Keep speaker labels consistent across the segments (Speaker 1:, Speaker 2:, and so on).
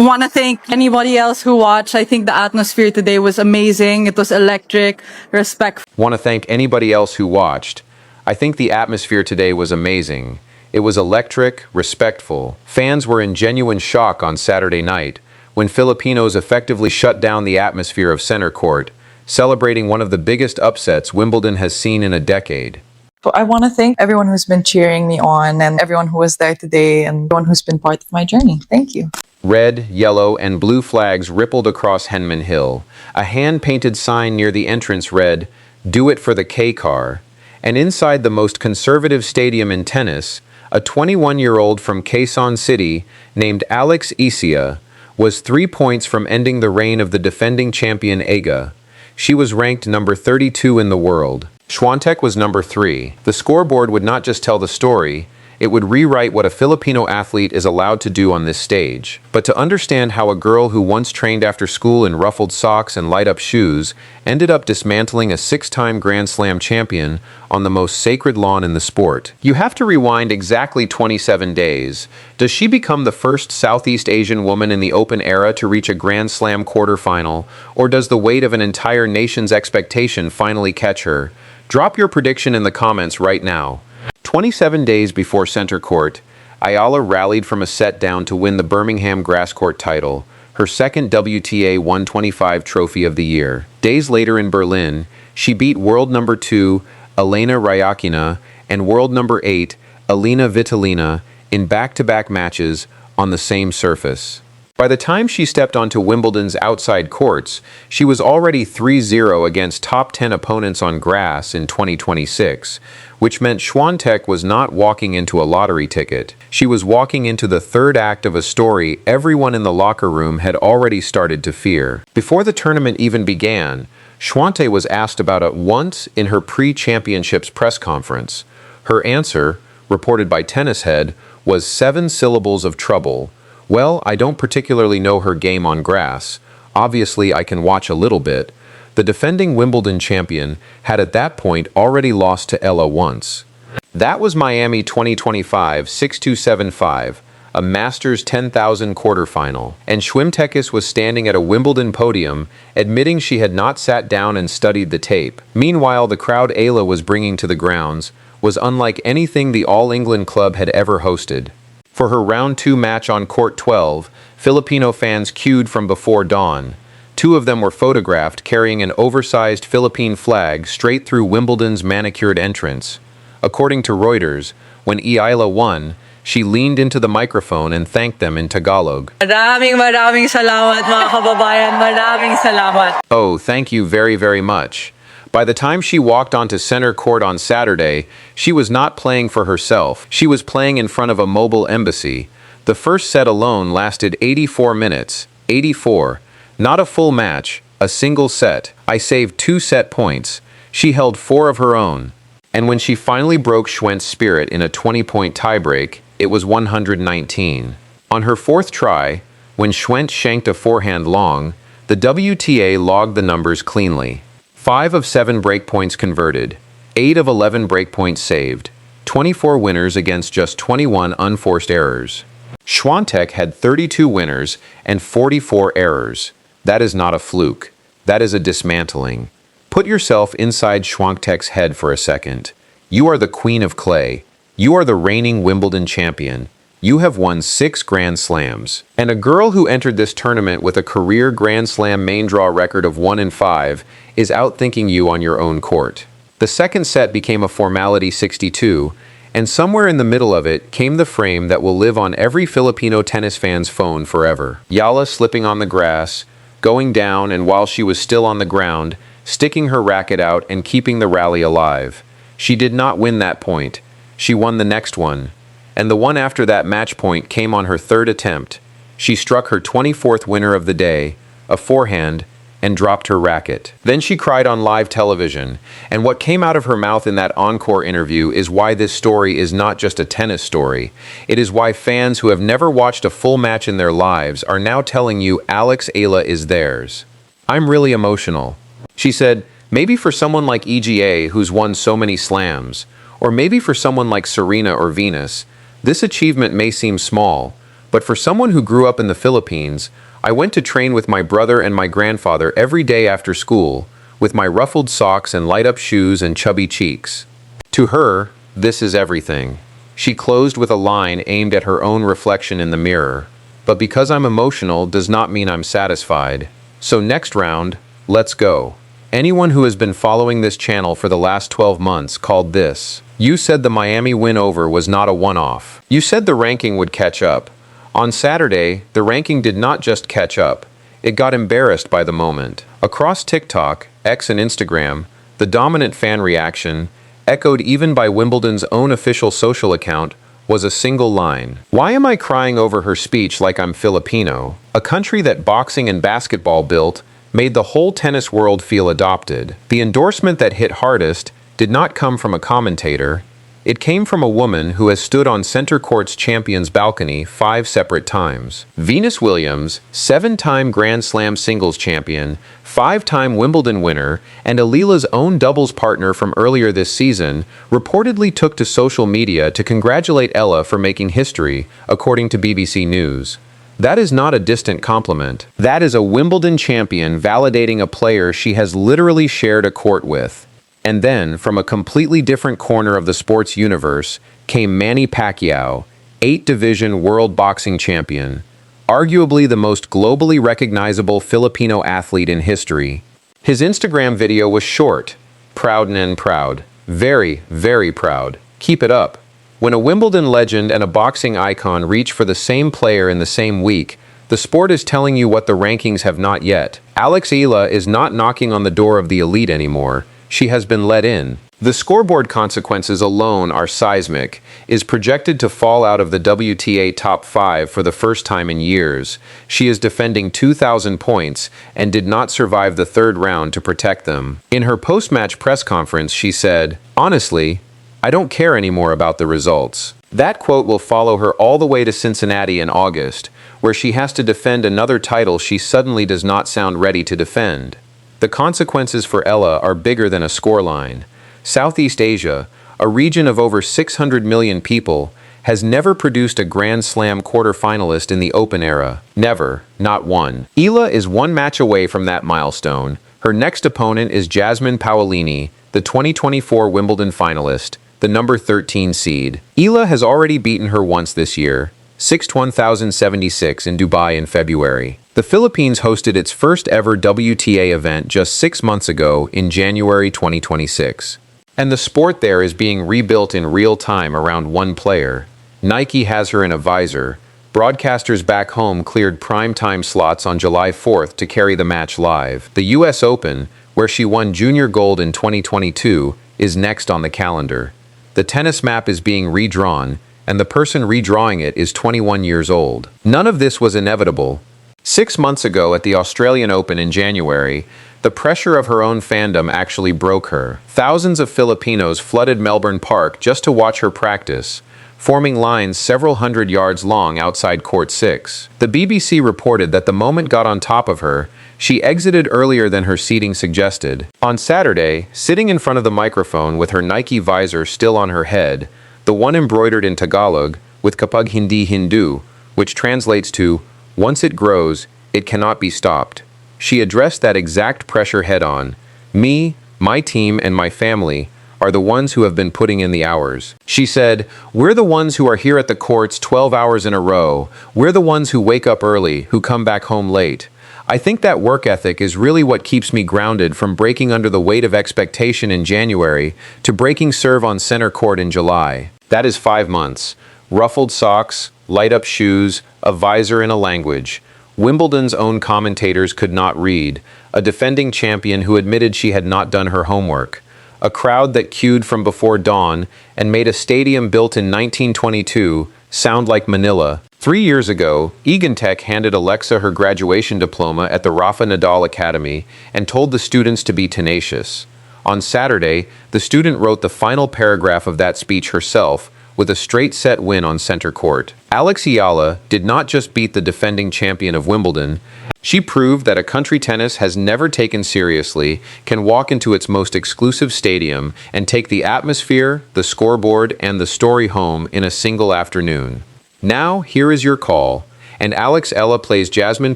Speaker 1: want to thank anybody else who watched. I think the atmosphere today was amazing. It was electric, respectful.
Speaker 2: Want to thank anybody else who watched. I think the atmosphere today was amazing. It was electric, respectful. Fans were in genuine shock on Saturday night when Filipinos effectively shut down the atmosphere of center court, celebrating one of the biggest upsets Wimbledon has seen in a decade.
Speaker 3: So I want to thank everyone who's been cheering me on and everyone who was there today and everyone who's been part of my journey. Thank you.
Speaker 2: Red, yellow, and blue flags rippled across Henman Hill. A hand-painted sign near the entrance read, "Do it for the K-Car." And inside the most conservative stadium in tennis, a 21-year-old from Quezon City named Alex Eala was 3 points from ending the reign of the defending champion Aga. She was ranked number 32 in the world. Swiatek was number 3. The scoreboard would not just tell the story, it would rewrite what a Filipino athlete is allowed to do on this stage. But to understand how a girl who once trained after school in ruffled socks and light-up shoes ended up dismantling a 6-time Grand Slam champion on the most sacred lawn in the sport, you have to rewind exactly 27 days. Does she become the first Southeast Asian woman in the Open era to reach a Grand Slam quarterfinal, or does the weight of an entire nation's expectation finally catch her? Drop your prediction in the comments right now. 27 days before center court, Eala rallied from a set down to win the Birmingham grass court title, her second WTA 125 trophy of the year. Days later in Berlin, she beat world number 2 Elena Rybakina and world number 8 Alina Svitolina in back-to-back matches on the same surface. By the time she stepped onto Wimbledon's outside courts, she was already 3-0 against top 10 opponents on grass in 2026, which meant Swiatek was not walking into a lottery ticket. She was walking into the third act of a story everyone in the locker room had already started to fear. Before the tournament even began, Swiatek was asked about it once in her pre-championships press conference. Her answer, reported by Tennis Head, was 7 syllables of trouble. Well, I don't particularly know her game on grass. Obviously, I can watch a little bit. The defending Wimbledon champion had at that point already lost to Ella once. That was Miami 2025 6275, a Masters 10,000 quarterfinal, and Swiatek was standing at a Wimbledon podium, admitting she had not sat down and studied the tape. Meanwhile, the crowd Eala was bringing to the grounds was unlike anything the All England club had ever hosted. For her round 2 match on court 12, Filipino fans queued from before dawn. 2 of them were photographed carrying an oversized Philippine flag straight through Wimbledon's manicured entrance. According to Reuters, when Eala won, she leaned into the microphone and thanked them in Tagalog.
Speaker 1: Maraming salamat mga kababayan. Maraming salamat.
Speaker 2: Oh, thank you very, very much. By the time she walked onto center court on Saturday, she was not playing for herself. She was playing in front of a mobile embassy. The first set alone lasted 84 minutes. 84. Not a full match, a single set. I saved 2 set points. She held 4 of her own. And when she finally broke Schwent's spirit in a 20-point tiebreak, it was 119. On her 4th try, when Schwent shanked a forehand long, the WTA logged the numbers cleanly. 5 of 7 breakpoints converted, 8 of 11 breakpoints saved, 24 winners against just 21 unforced errors. Swiatek had 32 winners and 44 errors. That is not a fluke. That is a dismantling. Put yourself inside Swiatek's head for a second. You are the queen of clay. You are the reigning Wimbledon champion. You have won 6 Grand Slams. And a girl who entered this tournament with a career Grand Slam main draw record of 1-5 is outthinking you on your own court. The second set became a formality 62, and somewhere in the middle of it came the frame that will live on every Filipino tennis fan's phone forever. Eala slipping on the grass, going down, and while she was still on the ground, sticking her racket out and keeping the rally alive. She did not win that point. She won the next one. And the one after that match point came on her 3rd attempt. She struck her 24th winner of the day, a forehand, and dropped her racket. Then she cried on live television, and what came out of her mouth in that encore interview is why this story is not just a tennis story. It is why fans who have never watched a full match in their lives are now telling you Alex Eala is theirs. I'm really emotional. She said, maybe for someone like EGA who's won so many slams, or maybe for someone like Serena or Venus, this achievement may seem small, But for someone who grew up in the Philippines, I went to train with my brother and my grandfather every day after school, with my ruffled socks and light-up shoes and chubby cheeks. To her, this is everything. She closed with a line aimed at her own reflection in the mirror. But because I'm emotional does not mean I'm satisfied. So next round, let's go. Anyone who has been following this channel for the last 12 months called this. You said the Miami win over was not a one-off. You said the ranking would catch up. On Saturday, the ranking did not just catch up. It got embarrassed by the moment. Across TikTok, X and Instagram, the dominant fan reaction, echoed even by Wimbledon's own official social account, was a single line. Why am I crying over her speech like I'm Filipino? A country that boxing and basketball built made the whole tennis world feel adopted. The endorsement that hit hardest did not come from a commentator. It came from a woman who has stood on center court's champion's balcony 5 separate times. Venus Williams, 7-time Grand Slam singles champion, 5-time Wimbledon winner, and Eala's own doubles partner from earlier this season, reportedly took to social media to congratulate Eala for making history, according to BBC News. That is not a distant compliment. That is a Wimbledon champion validating a player she has literally shared a court with. And then, from a completely different corner of the sports universe, came Manny Pacquiao, 8-division world boxing champion, arguably the most globally recognizable Filipino athlete in history. His Instagram video was short, proud and proud. Very, very proud. Keep it up. When a Wimbledon legend and a boxing icon reach for the same player in the same week, the sport is telling you what the rankings have not yet. Alex Eala is not knocking on the door of the elite anymore. She has been let in. The scoreboard consequences alone are seismic, is projected to fall out of the WTA top 5 for the first time in years. She is defending 2,000 points and did not survive the third round to protect them. In her post-match press conference, she said, "Honestly, I don't care anymore about the results." That quote will follow her all the way to Cincinnati in August, where she has to defend another title she suddenly does not sound ready to defend. The consequences for Eala are bigger than a scoreline. Southeast Asia, a region of over 600 million people, has never produced a Grand Slam quarterfinalist in the Open era. Never, not one. Eala is one match away from that milestone. Her next opponent is Jasmine Paolini, the 2024 Wimbledon finalist, the number 13 seed. Eala has already beaten her once this year, 6-1076 in Dubai in February. The Philippines hosted its first ever WTA event just 6 months ago in January 2026. And the sport there is being rebuilt in real time around one player. Nike has her in a visor. Broadcasters back home cleared primetime slots on July 4th to carry the match live. The US Open, where she won junior gold in 2022, is next on the calendar. The tennis map is being redrawn, and the person redrawing it is 21 years old. None of this was inevitable. 6 months ago at the Australian Open in January, the pressure of her own fandom actually broke her. Thousands of Filipinos flooded Melbourne Park just to watch her practice, forming lines several hundred yards long outside Court 6. The BBC reported that the moment got on top of her, she exited earlier than her seating suggested. On Saturday, sitting in front of the microphone with her Nike visor still on her head, the one embroidered in Tagalog with Kapag Hindi Hindu, which translates to, "Once it grows, it cannot be stopped." She addressed that exact pressure head-on. "Me, my team, and my family are the ones who have been putting in the hours." She said, "We're the ones who are here at the courts 12 hours in a row. We're the ones who wake up early, who come back home late. I think that work ethic is really what keeps me grounded from breaking under the weight of expectation in January to breaking serve on center court in July. That is 5 months. Ruffled socks, light-up shoes, a visor in a language Wimbledon's own commentators could not read, a defending champion who admitted she had not done her homework, a crowd that queued from before dawn and made a stadium built in 1922 sound like Manila. 3 years ago, Egantech handed Alexa her graduation diploma at the Rafa Nadal Academy and told the students to be tenacious. On Saturday, the student wrote the final paragraph of that speech herself, with a straight-set win on center court. Alex Eala did not just beat the defending champion of Wimbledon, she proved that a country tennis has never taken seriously can walk into its most exclusive stadium and take the atmosphere, the scoreboard, and the story home in a single afternoon. Now, here is your call, and Alex Eala plays Jasmine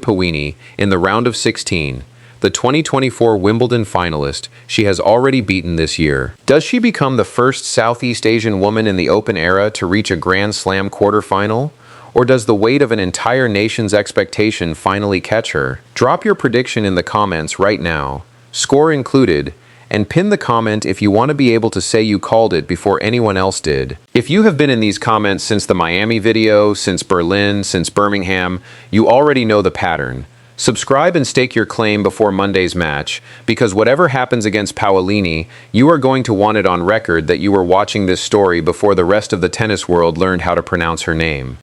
Speaker 2: Pawini in the round of 16. The 2024 Wimbledon finalist she has already beaten this year. Does she become the first Southeast Asian woman in the Open era to reach a Grand Slam quarterfinal? Or does the weight of an entire nation's expectation finally catch her? Drop your prediction in the comments right now, score included, and pin the comment if you want to be able to say you called it before anyone else did. If you have been in these comments since the Miami video, since Berlin, since Birmingham, you already know the pattern. Subscribe and stake your claim before Monday's match, because whatever happens against Pawini, you are going to want it on record that you were watching this story before the rest of the tennis world learned how to pronounce her name.